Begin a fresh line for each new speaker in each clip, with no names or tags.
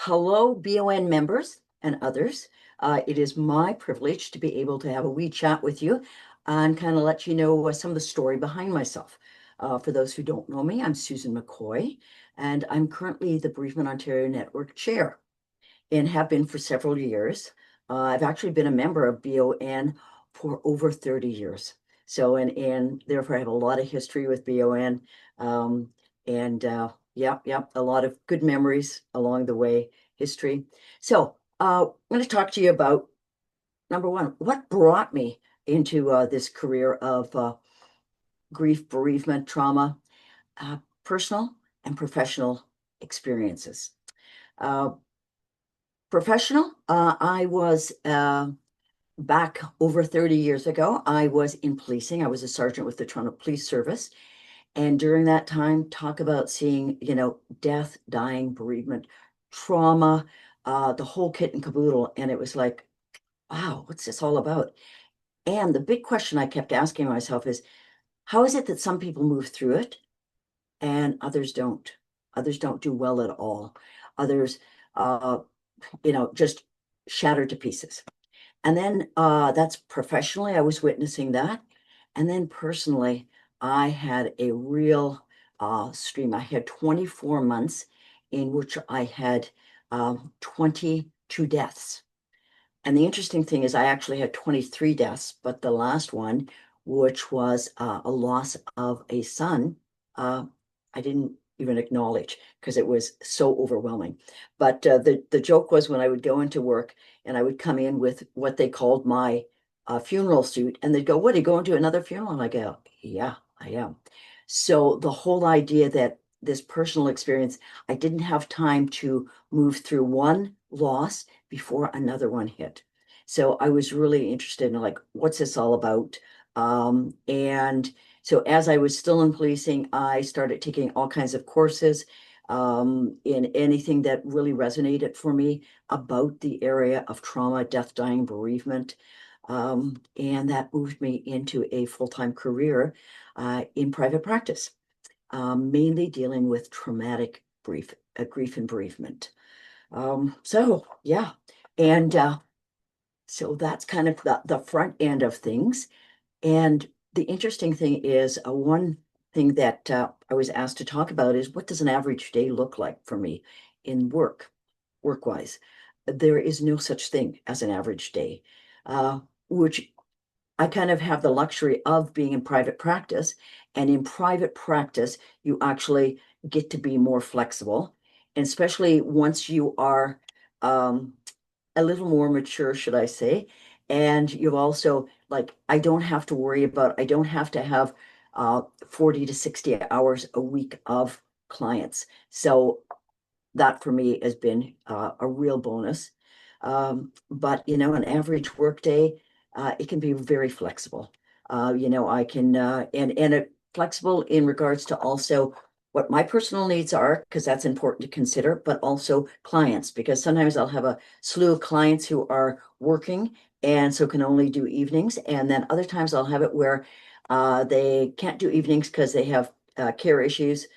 Hello, BON members and others. It is my privilege to be able to have a wee chat with you and kind of let you know some of the story behind myself. For those who don't know me, I'm Susan McCoy, and I'm currently the Bereavement Ontario Network chair and have been for several years. I've actually been a member of BON for over 30 years. So, and therefore I have a lot of history with BON. Yeah, a lot of good memories along the way, history. So, I'm going to talk to you about number one, what brought me into this career of grief, bereavement, trauma, personal and professional experiences. Uh, Professional, I was back over 30 years ago. I was in policing. I was a sergeant with the Toronto Police Service. And during that time, talk about seeing, death, dying, bereavement, trauma, the whole kit and caboodle. And it was like, wow, what's this all about? And the big question I kept asking myself is, how is it that some people move through it and others don't? Others don't do well at all. Others, uh, just shattered to pieces. And then that's professionally, I was witnessing that. And then personally, I had a real stream. I had 24 months in which I had 22 deaths. And the interesting thing is, I actually had 23 deaths, but the last one, which was a loss of a son, I didn't even acknowledge because it was so overwhelming. But the joke was when I would go into work and I would come in with what they called my funeral suit, and they'd go, "What, are you going to another funeral?" And I go, "Yeah, I am." So the whole idea that this personal experience, I didn't have time to move through one loss before another one hit. So I was really interested in like, what's this all about? And so as I was still in policing, I started taking all kinds of courses in anything that really resonated for me about the area of trauma, death, dying, bereavement. And that moved me into a full-time career in private practice, mainly dealing with traumatic grief and bereavement. So yeah, and so that's kind of the front end of things. And the interesting thing is, one thing that I was asked to talk about is, what does an average day look like for me in work-wise? There is no such thing as an average day, which I kind of have the luxury of being in private practice. And in private practice, you actually get to be more flexible, and especially once you are a little more mature, should I say. And you've also, like, I don't have to have 40 to 60 hours a week of clients. So that for me has been a real bonus. But an average workday, it can be very flexible. I can and it flexible in regards to also what my personal needs are, because that's important to consider, but also clients, because sometimes I'll have a slew of clients who are working and so can only do evenings, and then other times I'll have it where they can't do evenings because they have care issues,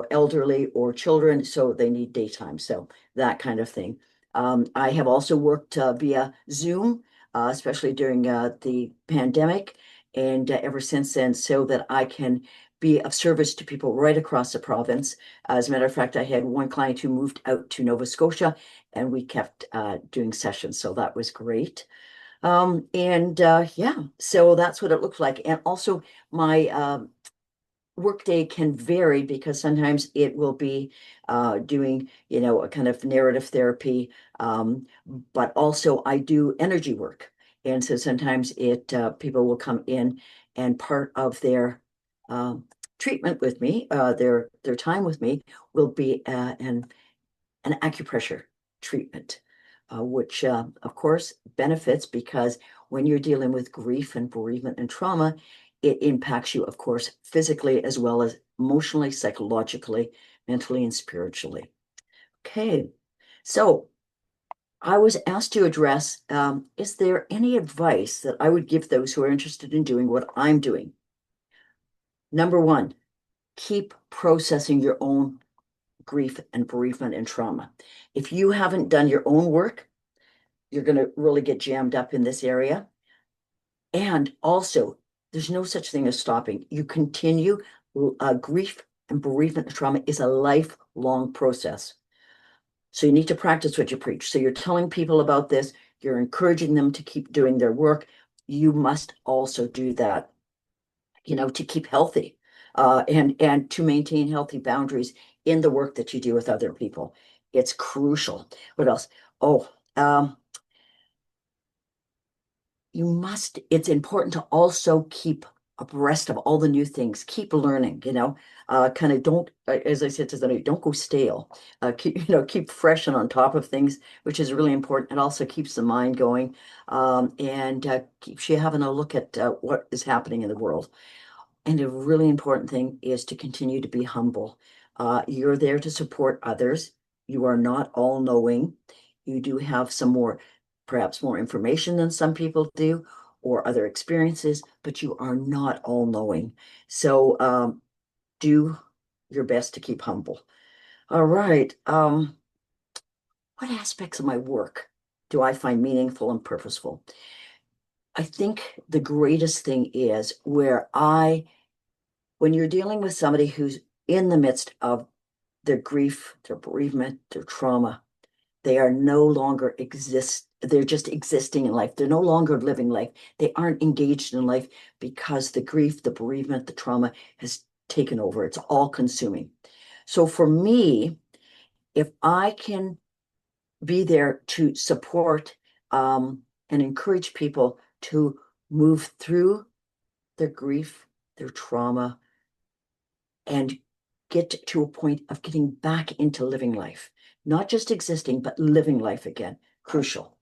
elderly or children, so they need daytime. So that kind of thing. I have also worked via Zoom, especially during the pandemic, and ever since then, so that I can be of service to people right across the province. As a matter of fact, I had one client who moved out to Nova Scotia, and we kept doing sessions, so that was great. And yeah, so that's what it looked like. And also my workday can vary because sometimes it will be doing, a kind of narrative therapy, but also I do energy work. And so sometimes people will come in, and part of their treatment with me, their time with me will be an acupressure treatment, which of course benefits because when you're dealing with grief and bereavement and trauma, it impacts you, of course, physically as well as emotionally, psychologically, mentally, and spiritually. Okay, so I was asked to address, is there any advice that I would give those who are interested in doing what I'm doing? Number one, keep processing your own grief and bereavement and trauma. If you haven't done your own work, you're going to really get jammed up in this area. And also, there's no such thing as stopping. You continue. Grief and bereavement and trauma is a lifelong process. So you need to practice what you preach. So you're telling people about this, you're encouraging them to keep doing their work. You must also do that, to keep healthy, and to maintain healthy boundaries in the work that you do with other people. It's crucial. What else? Oh, it's important to also keep abreast of all the new things, keep learning, kind of don't, as I said to them, don't go stale, keep fresh and on top of things, which is really important. It also keeps the mind going, and keeps you having a look at what is happening in the world. And a really important thing is to continue to be humble. You're there to support others. You are not all knowing. You do have perhaps more information than some people do, or other experiences, but you are not all knowing. So do your best to keep humble. All right. What aspects of my work do I find meaningful and purposeful? I think the greatest thing is when you're dealing with somebody who's in the midst of their grief, their bereavement, their trauma, they are no longer they're just existing in life. They're no longer living life. They aren't engaged in life because the grief, the bereavement, the trauma has taken over. It's all consuming. So for me, if I can be there to support and encourage people to move through their grief, their trauma, and get to a point of getting back into living life, not just existing, but living life again. Crucial.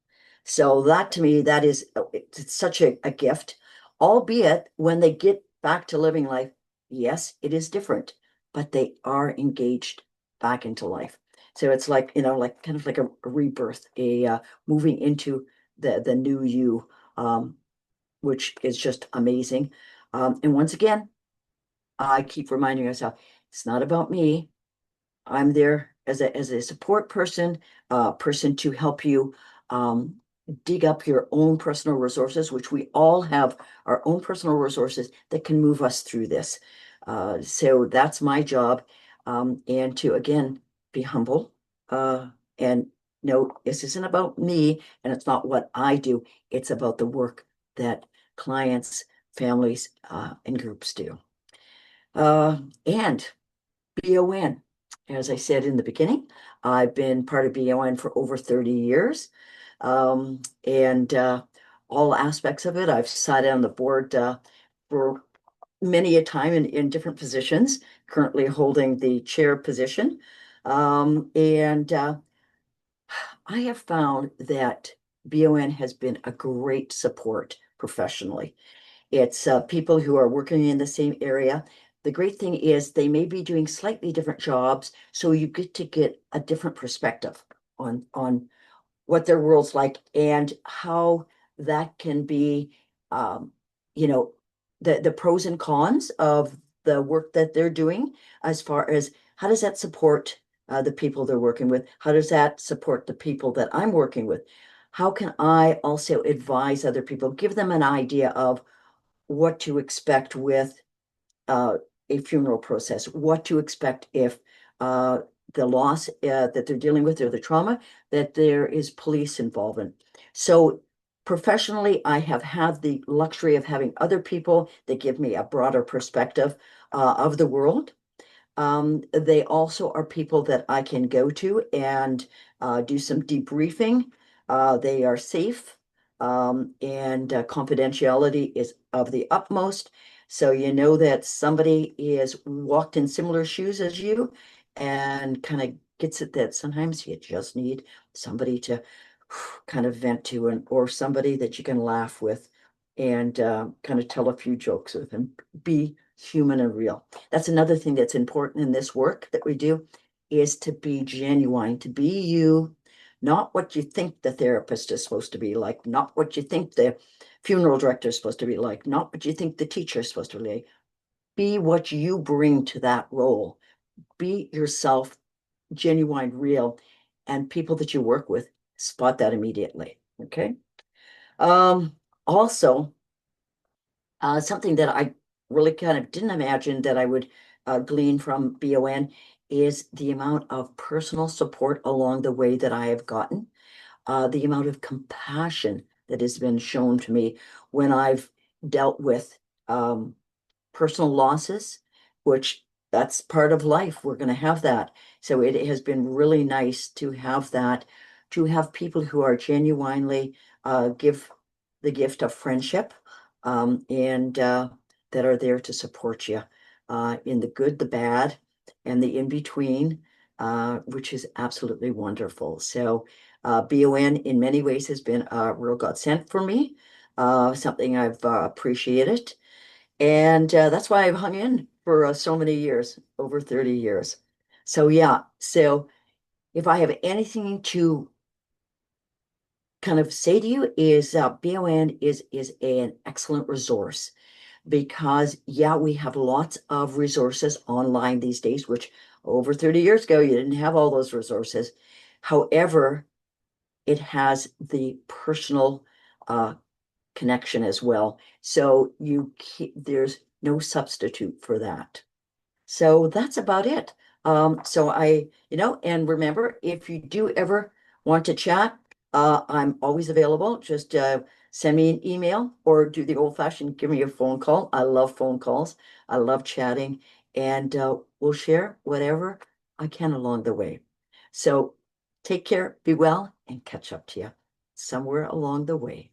So that to me, it's such a gift, albeit when they get back to living life, yes, it is different, but they are engaged back into life. So it's like, like kind of like a rebirth, a moving into the new you, which is just amazing. And once again, I keep reminding myself, it's not about me. I'm there as a support person to help you dig up your own personal resources, which we all have our own personal resources that can move us through this. So that's my job, and to again be humble, and no, this isn't about me, and it's not what I do. It's about the work that clients, families, and groups do. And BON, as I said in the beginning, I've been part of BON for over 30 years. And all aspects of it, I've sat on the board for many a time in different positions, currently holding the chair position. And I have found that BON has been a great support professionally. It's people who are working in the same area. The great thing is they may be doing slightly different jobs, so you get to get a different perspective on what their world's like and how that can be, you know, the pros and cons of the work that they're doing, as far as how does that support the people they're working with? How does that support the people that I'm working with? How can I also advise other people, give them an idea of what to expect with uh, a funeral process, what to expect if the loss that they're dealing with or the trauma, that there is police involvement. So professionally, I have had the luxury of having other people that give me a broader perspective of the world. They also are people that I can go to and do some debriefing. They are safe, and confidentiality is of the utmost. So you know that somebody is walked in similar shoes as you and kind of gets it that sometimes you just need somebody to kind of vent to, or somebody that you can laugh with and kind of tell a few jokes with and be human and real. That's another thing that's important in this work that we do, is to be genuine, to be you, not what you think the therapist is supposed to be like, not what you think the funeral director is supposed to be like, not what you think the teacher is supposed to be like. Be what you bring to that role. Be yourself genuine, real, and people that you work with spot that immediately. Okay. Also, something that I really kind of didn't imagine that I would glean from BON is the amount of personal support along the way that I have gotten, the amount of compassion that has been shown to me when I've dealt with um, personal losses, which that's part of life. We're going to have that. So it has been really nice to have that, to have people who are genuinely give the gift of friendship, and that are there to support you in the good, the bad, and the in between, which is absolutely wonderful. So BON in many ways has been a real godsend for me, something I've appreciated. And that's why I've hung in for so many years, over 30 years. So yeah, so if I have anything to kind of say to you is BON is an excellent resource because yeah, we have lots of resources online these days, which over 30 years ago, you didn't have all those resources. However, it has the personal uh, connection as well. So there's no substitute for that. So that's about it. So and remember, if you do ever want to chat, I'm always available. Just send me an email or do the old-fashioned give me a phone call. I love phone calls. I love chatting, and we'll share whatever I can along the way. So take care, be well, and catch up to you somewhere along the way.